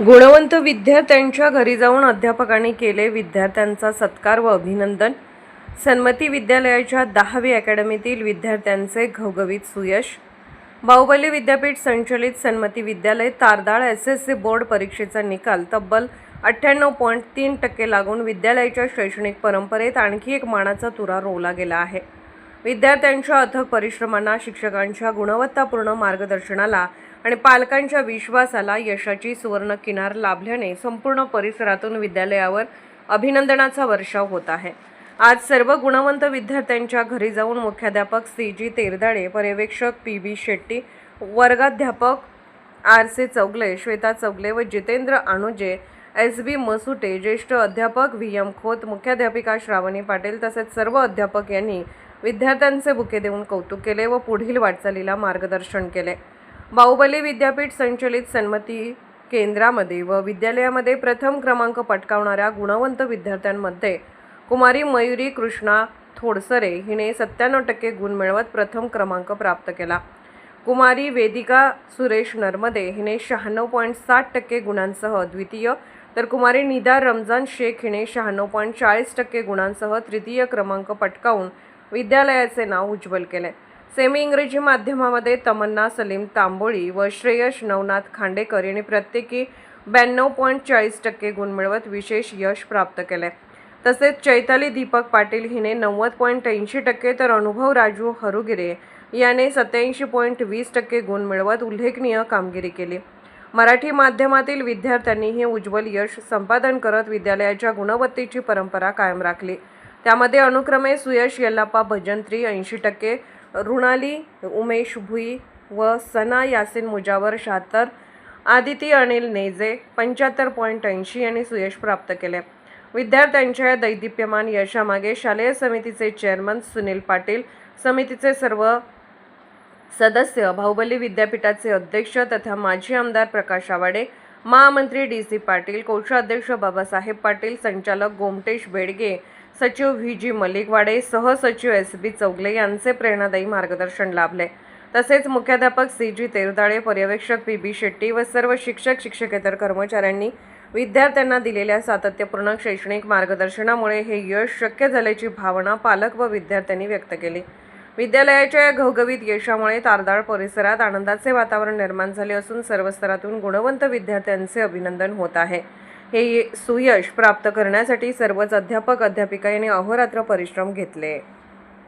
गुणवंत विद्यार्थ्यांच्या घरी जाऊन अध्यापकांनी केले विद्यार्थ्यांचा सत्कार व अभिनंदन। सन्मती विद्यालयाच्या 10वी अकॅडमीतील विद्यार्थ्यांचे घवघवीत सुयश। बाहुबली विद्यापीठ संचलित सन्मती विद्यालय तारदाळ एसएससी बोर्ड परीक्षेचा निकाल तब्बल 98.3% लागून विद्यालयाच्या शैक्षणिक परंपरेत आणखी एक मानाचा तुरा रोवला गेला आहे। विद्यार्थ्यांच्या अथक परिश्रमांना, शिक्षकांच्या गुणवत्तापूर्ण मार्गदर्शनाला आणि पालकांच्या विश्वासाला यशाची सुवर्ण किनार लाभल्याने संपूर्ण परिसरातून विद्यालयावर अभिनंदनाचा वर्षाव होत आहे। आज सर्व गुणवंत विद्यार्थ्यांच्या घरी जाऊन मुख्याध्यापक सी.जी. तेरदाळे, पर्यवेक्षक पी.बी. शेट्टी, वर्गाध्यापक आर.सी. चौगले, श्वेता चौगले व जितेंद्र अनुजे, एस.बी. मसुटे, ज्येष्ठ अध्यापक व्ही.एम. खोत, मुख्याध्यापिका श्रावणी पाटील तसेच सर्व अध्यापक यांनी विद्यार्थ्यांचे बुके देऊन कौतुक केले व पुढील वाटचालीला मार्गदर्शन केले। बाहुबली विद्यापीठ संचलित सन्मती केंद्रामध्ये व विद्यालयामध्ये प्रथम क्रमांक पटकावणाऱ्या गुणवंत विद्यार्थ्यांमध्ये कुमारी मयुरी कृष्णा थोडसरे हिने 97% गुण मिळवत प्रथम क्रमांक प्राप्त केला। कुमारी वेदिका सुरेश नरमदे हिने 96.7% गुणांसह द्वितीय, तर कुमारी निदा रमजान शेख हिने 96.40% गुणांसह तृतीय क्रमांक पटकावून विद्यालयाचे नाव उज्ज्वल केले। सेमी इंग्रजी माध्यमामध्ये तमन्ना सलीम तांबोळी व श्रेयश नवनाथ खांडेकर यांनी प्रत्येकी 92.40% गुण मिळवत विशेष यश प्राप्त केले। तसेच चैताली दीपक पाटील हिने 90.80%, तर अनुभव राजू हरुगिरे याने 87.20% गुण मिळवत उल्लेखनीय कामगिरी केली। मराठी माध्यमातील विद्यार्थ्यांनी हे उज्ज्वल यश संपादन करत विद्यालयाच्या गुणवत्तेची परंपरा कायम राखली। त्यामध्ये अनुक्रमे सुयश यल्लाप्पा भजंत्री 80%, रुणाली उमेश भुई व सना यासिन मुजावर 76, आदिती अनिल नेजे 75.80 यांनी सुयश प्राप्त केले। विद्यार्थ्यांच्या दैदिप्यमान यशामागे शालेय समितीचे चेअरमन सुनील पाटील, समितीचे सर्व सदस्य, बाहुबली विद्यापीठाचे अध्यक्ष तथा माजी आमदार प्रकाश आवाडे, महामंत्री डी.सी. पाटील, कोषाध्यक्ष बाबासाहेब पाटील, संचालक गोमटेश बेडगे, सचिव व्ही.जी. मलिकवाडे, सहसचिव एस.बी. चौगले यांचे प्रेरणादायी मार्गदर्शन लाभले। तसेच मुख्याध्यापक सी.जी. तेरदाळे, पर्यवेक्षक पी.बी. शेट्टी व सर्व शिक्षक शिक्षकेतर कर्मचाऱ्यांनी विद्यार्थ्यांना दिलेल्या सातत्यपूर्ण शैक्षणिक मार्गदर्शनामुळे हे यश शक्य झाल्याची भावना पालक व विद्यार्थ्यांनी व्यक्त केली। विद्यालयाच्या या घवघवीत यशामुळे तारदाळ परिसरात आनंदाचे वातावरण निर्माण झाले असून सर्व स्तरातून गुणवंत विद्यार्थ्यांचे अभिनंदन होत आहे। हे सुयश प्राप्त करण्यासाठी सर्वच अध्यापक अध्यापिका यांनी अहोरात्र परिश्रम घेतले।